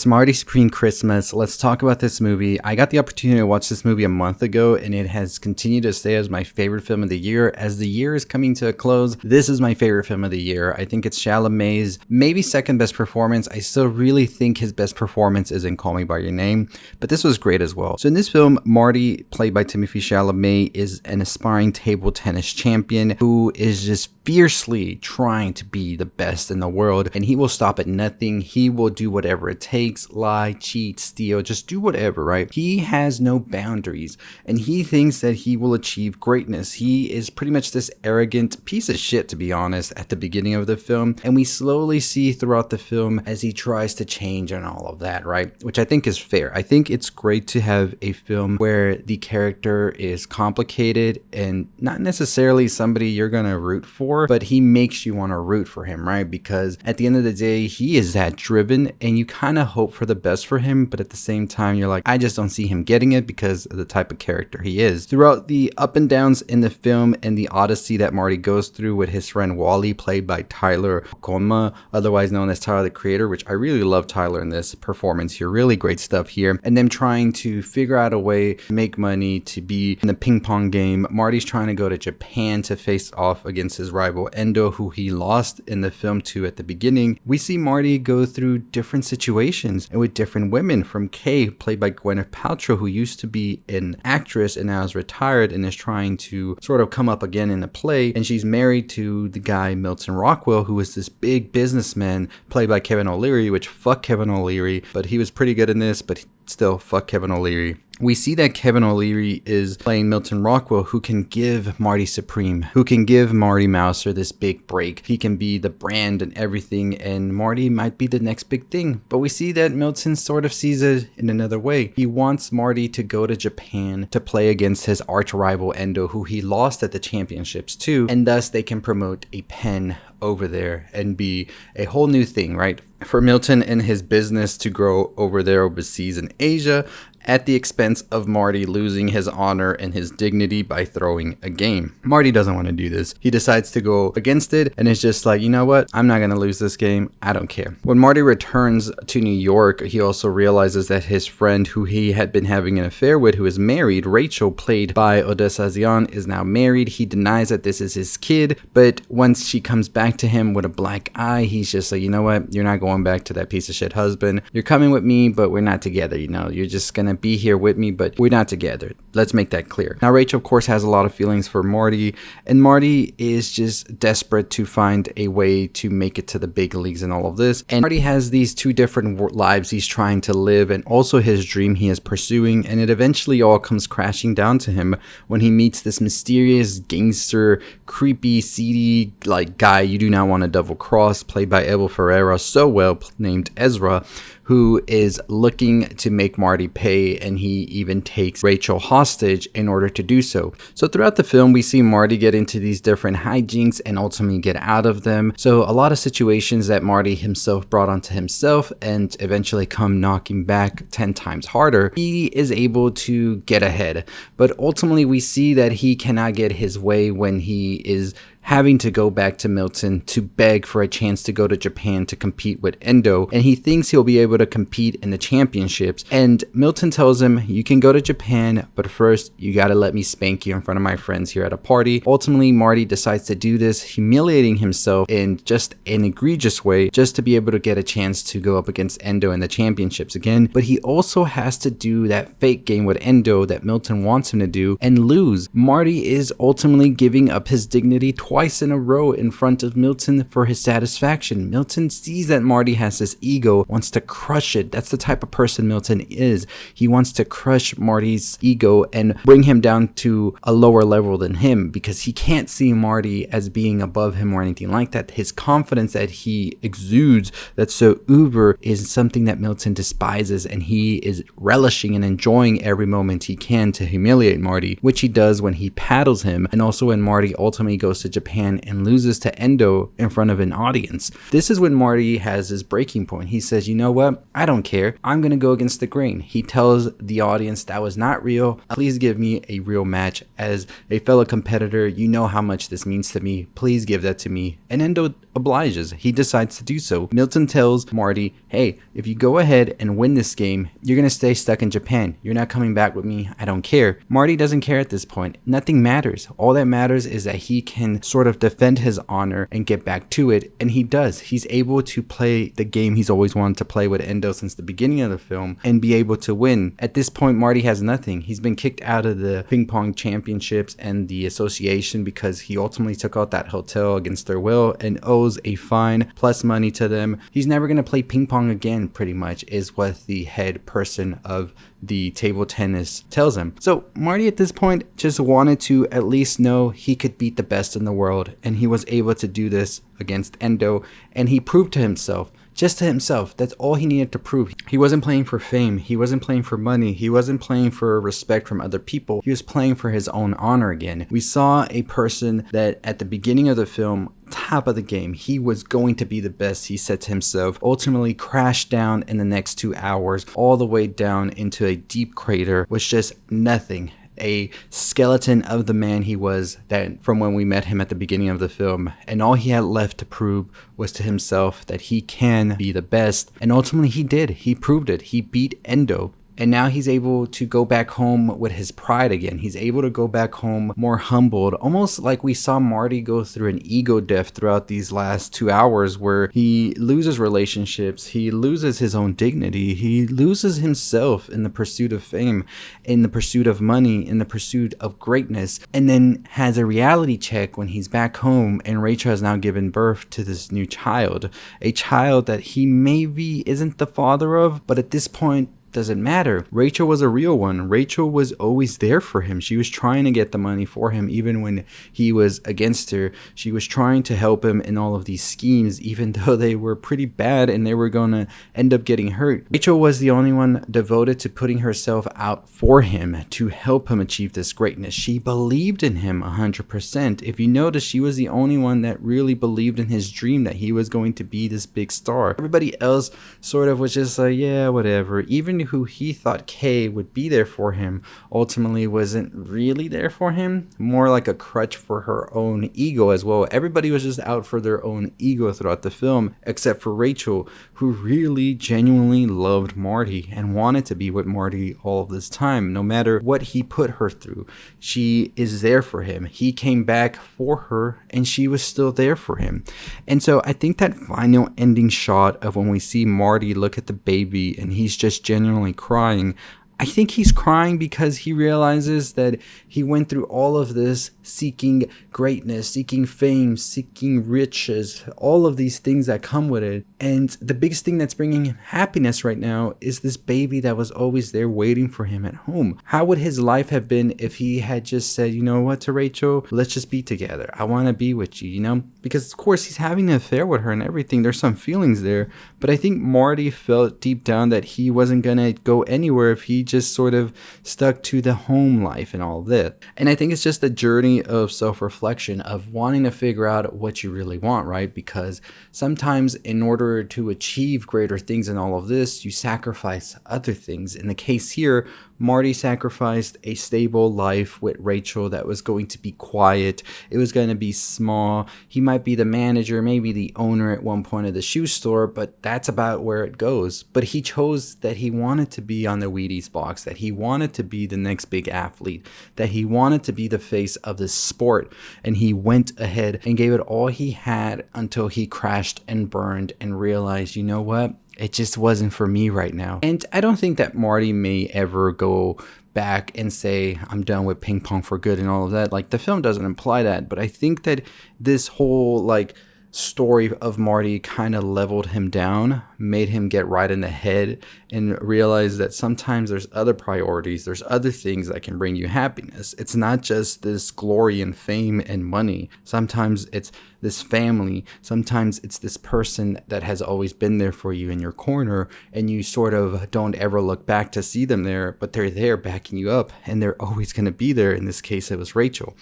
It's Marty Supreme Christmas. Let's talk about this movie. I got the opportunity to watch this movie a month ago, and it has continued to stay as my favorite film of the year. As the year is coming to a close, this is my favorite film of the year. I think it's Chalamet's maybe second best performance. I still really think his best performance is in Call Me By Your Name, but this was great as well. So in this film, Marty, played by Timothée Chalamet, is an aspiring table tennis champion who is just fiercely trying to be the best in the world, and he will stop at nothing. He will do whatever it takes, lie, cheat, steal, just do whatever, right? He has no boundaries, and he thinks that he will achieve greatness. He is pretty much this arrogant piece of shit, to be honest, at the beginning of the film, and we slowly see throughout the film as he tries to change and all of that, right? Which I think is fair. I think it's great to have a film where the character is complicated and not necessarily somebody you're gonna root for, but he makes you want to root for him, right? Because at the end of the day, he is that driven, and you kind of hope for the best for him, but at the same time, you're like, I just don't see him getting it because of the type of character he is. Throughout the up and downs in the film and the odyssey that Marty goes through with his friend Wally, played by Tyler Okonma, otherwise known as Tyler the Creator, which I really love Tyler in this performance here. Really great stuff here. And them trying to figure out a way to make money, to be in the ping pong game. Marty's trying to go to Japan to face off against his rival Endo, who he lost in the film to at the beginning. We see Marty go through different situations and with different women, from Kay, played by Gwyneth Paltrow, who used to be an actress and now is retired and is trying to sort of come up again in the play, and she's married to the guy Milton Rockwell, who is this big businessman played by Kevin O'Leary, which fuck Kevin O'Leary, but he was pretty good in this, but still fuck Kevin O'Leary. We see that Kevin O'Leary is playing Milton Rockwell, who can give Marty Supreme, who can give Marty Mauser this big break. He can be the brand and everything, and Marty might be the next big thing. But we see that Milton sort of sees it in another way. He wants Marty to go to Japan to play against his arch rival Endo, who he lost at the championships too, and thus they can promote a pen over there and be a whole new thing, right? For Milton and his business to grow over there overseas in Asia, at the expense of Marty losing his honor and his dignity by throwing a game. Marty doesn't want to do this. He decides to go against it, and it's just like, you know what? I'm not going to lose this game. I don't care. When Marty returns to New York, he also realizes that his friend, who he had been having an affair with, who is married, Rachel, played by Odessa, is now married. He denies that this is his kid, but once she comes back to him with a black eye, he's just like, you know what? You're not going back to that piece of shit husband. You're coming with me, but we're not together. You know, you're just going to be here with me, but we're not together. Let's make that clear. Now, Rachel, of course, has a lot of feelings for Marty, and Marty is just desperate to find a way to make it to the big leagues and all of this. And Marty has these two different lives he's trying to live, and also his dream he is pursuing, and it eventually all comes crashing down to him when he meets this mysterious gangster, creepy, seedy like guy you do not want to double cross, played by Abel Ferrara so well, named Ezra, who is looking to make Marty pay, and he even takes Rachel hostage in order to do so. So throughout the film, we see Marty get into these different hijinks and ultimately get out of them. So a lot of situations that Marty himself brought onto himself and eventually come knocking back 10 times harder, he is able to get ahead. But ultimately, we see that he cannot get his way when he is having to go back to Milton to beg for a chance to go to Japan to compete with Endo, and he thinks he'll be able to compete in the championships, and Milton tells him, you can go to Japan, but first you gotta let me spank you in front of my friends here at a party. Ultimately, Marty decides to do this, humiliating himself in just an egregious way, just to be able to get a chance to go up against Endo in the championships again. But he also has to do that fake game with Endo that Milton wants him to do and lose. Marty is ultimately giving up his dignity twice in a row in front of Milton for his satisfaction. Milton sees that Marty has this ego, wants to crush it. That's the type of person Milton is. He wants to crush Marty's ego and bring him down to a lower level than him, because he can't see Marty as being above him or anything like that. His confidence that he exudes, that's so uber, is something that Milton despises, and he is relishing and enjoying every moment he can to humiliate Marty, which he does when he paddles him, and also when Marty ultimately goes to Japan Japan and loses to Endo in front of an audience. This is when Marty has his breaking point. He says, you know what? I don't care. I'm going to go against the grain. He tells the audience that was not real. Please give me a real match. As a fellow competitor, you know how much this means to me. Please give that to me. And Endo obliges. He decides to do so. Milton tells Marty, hey, if you go ahead and win this game, you're going to stay stuck in Japan. You're not coming back with me. I don't care. Marty doesn't care at this point. Nothing matters. All that matters is that he can sort of defend his honor and get back to it. And he does. He's able to play the game he's always wanted to play with Endo since the beginning of the film and be able to win. At this point, Marty has nothing. He's been kicked out of the ping pong championships and the association because he ultimately took out that hotel against their will and owes a fine plus money to them. He's never going to play ping pong again, pretty much, is what the head person of the table tennis tells him. So Marty at this point just wanted to at least know he could beat the best in the world, and he was able to do this against Endo, and he proved to himself, just to himself, that's all he needed to prove. He wasn't playing for fame, he wasn't playing for money, he wasn't playing for respect from other people, he was playing for his own honor again. We saw a person that at the beginning of the film, top of the game, he was going to be the best, he said to himself, ultimately crashed down in the next 2 hours, all the way down into a deep crater, was just nothing. A skeleton of the man he was that from when we met him at the beginning of the film, and all he had left to prove was to himself that he can be the best, and ultimately he did. He proved it. He beat Endo. And now he's able to go back home with his pride again. He's able to go back home more humbled, almost like we saw Marty go through an ego death throughout these last 2 hours, where he loses relationships, he loses his own dignity, he loses himself in the pursuit of fame, in the pursuit of money, in the pursuit of greatness, and then has a reality check when he's back home and Rachel has now given birth to this new child, a child that he maybe isn't the father of, but at this point, doesn't matter. Rachel was a real one. Rachel was always there for him. She was trying to get the money for him even when he was against her. She was trying to help him in all of these schemes, even though they were pretty bad and they were going to end up getting hurt. Rachel was the only one devoted to putting herself out for him to help him achieve this greatness. She believed in him 100%. If you notice, she was the only one that really believed in his dream that he was going to be this big star. Everybody else sort of was just like, yeah, whatever. Even who he thought Kay would be there for him ultimately wasn't really there for him, more like a crutch for her own ego as well. Everybody was just out for their own ego throughout the film, except for Rachel, who really genuinely loved Marty and wanted to be with Marty all of this time. No matter what he put her through, she is there for him. He came back for her and she was still there for him. And so I think that final ending shot of when we see Marty look at the baby and he's just genuinely crying, I think he's crying because he realizes that he went through all of this seeking greatness, seeking fame, seeking riches, all of these things that come with it. And the biggest thing that's bringing him happiness right now is this baby that was always there waiting for him at home. How would his life have been if he had just said, you know what, to Rachel, let's just be together. I want to be with you, you know? Because of course he's having an affair with her and everything. There's some feelings there. But I think Marty felt deep down that he wasn't going to go anywhere if he just sort of stuck to the home life and all of that. And I think it's just a journey of self-reflection, of wanting to figure out what you really want, right? Because sometimes in order to achieve greater things and all of this, you sacrifice other things. In the case here, Marty sacrificed a stable life with Rachel that was going to be quiet. It was going to be small. He might be the manager, maybe the owner at one point of the shoe store, but that's about where it goes. But he chose that he wanted to be on the Wheaties box, that he wanted to be the next big athlete, that he wanted to be the face of this sport. And he went ahead and gave it all he had until he crashed and burned and realized, you know what? It just wasn't for me right now. And I don't think that Marty may ever go back and say, I'm done with ping pong for good and all of that. Like, the film doesn't imply that, but I think that this whole, like, story of Marty kind of leveled him down, made him get right in the head and realize that sometimes there's other priorities, there's other things that can bring you happiness. It's not just this glory and fame and money. Sometimes it's this family. Sometimes it's this person that has always been there for you in your corner, and you sort of don't ever look back to see them there, but they're there backing you up, and they're always going to be there. In this case, it was Rachel.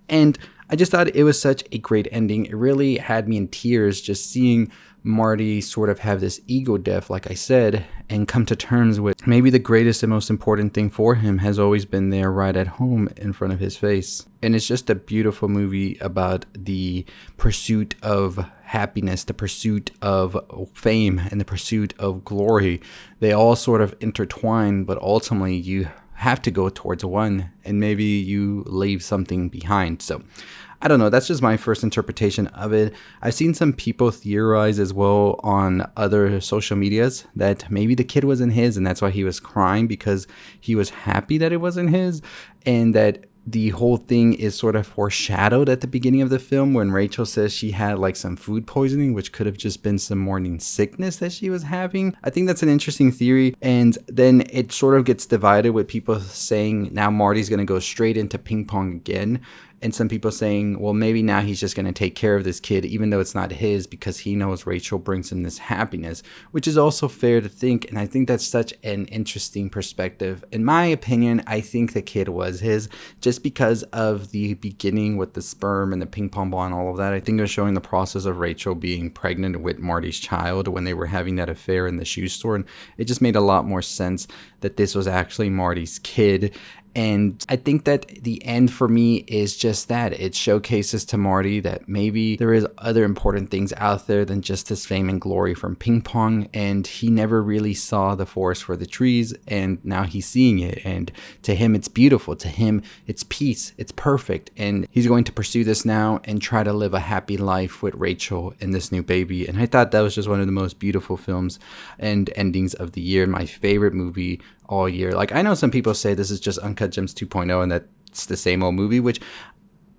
And I just thought it was such a great ending. It really had me in tears just seeing Marty sort of have this ego death, like I said, and come to terms with maybe the greatest and most important thing for him has always been there right at home in front of his face. And it's just a beautiful movie about the pursuit of happiness, the pursuit of fame, and the pursuit of glory. They all sort of intertwine, but ultimately you have to go towards one, and maybe you leave something behind. So I don't know. That's just my first interpretation of it. I've seen some people theorize as well on other social medias that maybe the kid wasn't his and that's why he was crying, because he was happy that it wasn't his, and that the whole thing is sort of foreshadowed at the beginning of the film when Rachel says she had like some food poisoning, which could have just been some morning sickness that she was having. I think that's an interesting theory. And then it sort of gets divided with people saying now Marty's going to go straight into ping pong again. And some people saying, well, maybe now he's just going to take care of this kid, even though it's not his, because he knows Rachel brings him this happiness, which is also fair to think. And I think that's such an interesting perspective. In my opinion, I think the kid was his just because of the beginning with the sperm and the ping pong ball and all of that. I think it was showing the process of Rachel being pregnant with Marty's child when they were having that affair in the shoe store. And it just made a lot more sense that this was actually Marty's kid. And I think that the end for me is just that. It showcases to Marty that maybe there is other important things out there than just his fame and glory from ping pong. And he never really saw the forest for the trees. And now he's seeing it. And to him, it's beautiful. To him, it's peace. It's perfect. And he's going to pursue this now and try to live a happy life with Rachel and this new baby. And I thought that was just one of the most beautiful films and endings of the year. My favorite movie all year. Like, I know some people say this is just Uncut Gems 2.0 and that it's the same old movie, which,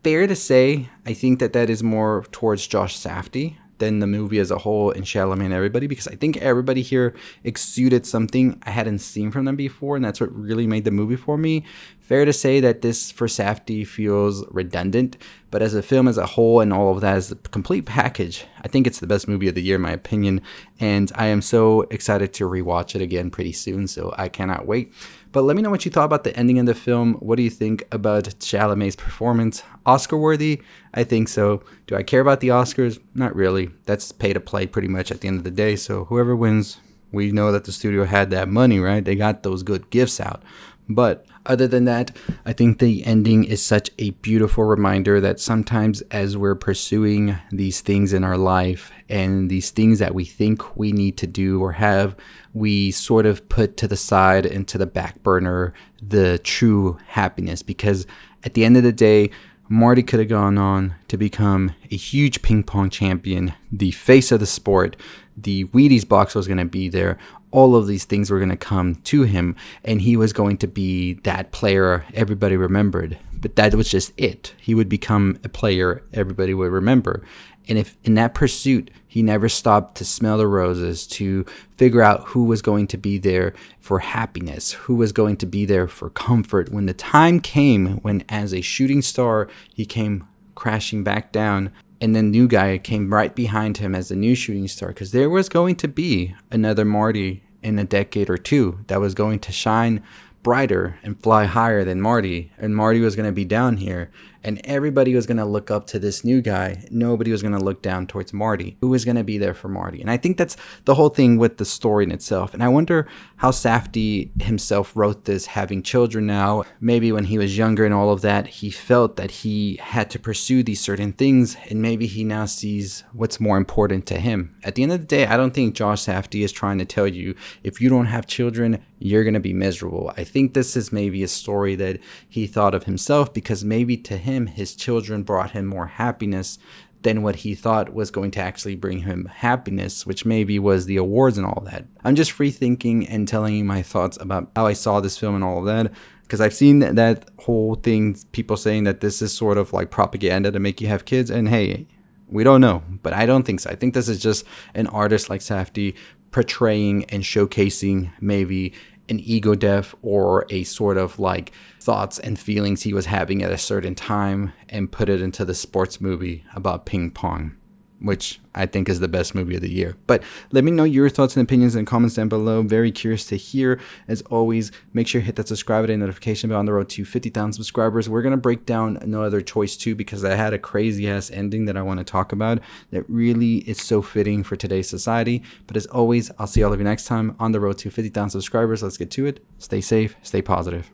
fair to say, I think that that is more towards Josh Safdie than the movie as a whole and Chalamet and everybody, because I think everybody here exuded something I hadn't seen from them before, and that's what really made the movie for me. Fair to say that this for Safdie feels redundant, but as a film as a whole and all of that as a complete package, I think it's the best movie of the year in my opinion, and I am so excited to rewatch it again pretty soon, so I cannot wait. But let me know what you thought about the ending of the film. What do you think about Chalamet's performance? Oscar worthy? I think so. Do I care about the Oscars? Not really. That's pay to play pretty much at the end of the day. So whoever wins, we know that the studio had that money, right? They got those good gifts out. But other than that, I think the ending is such a beautiful reminder that sometimes as we're pursuing these things in our life and these things that we think we need to do or have, we sort of put to the side and to the back burner the true happiness. Because at the end of the day, Marty could have gone on to become a huge ping pong champion, the face of the sport. The Wheaties box was going to be there. All of these things were going to come to him, and he was going to be that player everybody remembered. But that was just it. He would become a player everybody would remember. And if in that pursuit, he never stopped to smell the roses, to figure out who was going to be there for happiness, who was going to be there for comfort. When the time came when as a shooting star, he came crashing back down, and then new guy came right behind him as a new shooting star, because there was going to be another Marty in a decade or two that was going to shine brighter and fly higher than Marty, and Marty was going to be down here, and everybody was going to look up to this new guy. Nobody was going to look down towards Marty. Who was going to be there for Marty? And I think that's the whole thing with the story in itself. And I wonder how Safdie himself wrote this, having children now. Maybe when he was younger and all of that, he felt that he had to pursue these certain things, and maybe he now sees what's more important to him. At the end of the day, I don't think Josh Safdie is trying to tell you, if you don't have children, you're going to be miserable. I think this is maybe a story that he thought of himself, because maybe to him, his children brought him more happiness than what he thought was going to actually bring him happiness, which maybe was the awards and all that. I'm just free thinking and telling you my thoughts about how I saw this film and all of that, because I've seen that whole thing, people saying that this is sort of like propaganda to make you have kids, and hey, we don't know, but I don't think so. I think this is just an artist like Safdie portraying and showcasing maybe an ego death or a sort of like thoughts and feelings he was having at a certain time, and put it into the sports movie about ping pong. which I think is the best movie of the year. But let me know your thoughts and opinions in the comments down below. Very curious to hear. As always, make sure you hit that subscribe button and notification bell on the road to 50,000 subscribers. We're going to break down No Other Choice 2 because I had a crazy ass ending that I want to talk about that really is so fitting for today's society. But as always, I'll see all of you next time on the road to 50,000 subscribers. Let's get to it. Stay safe, stay positive.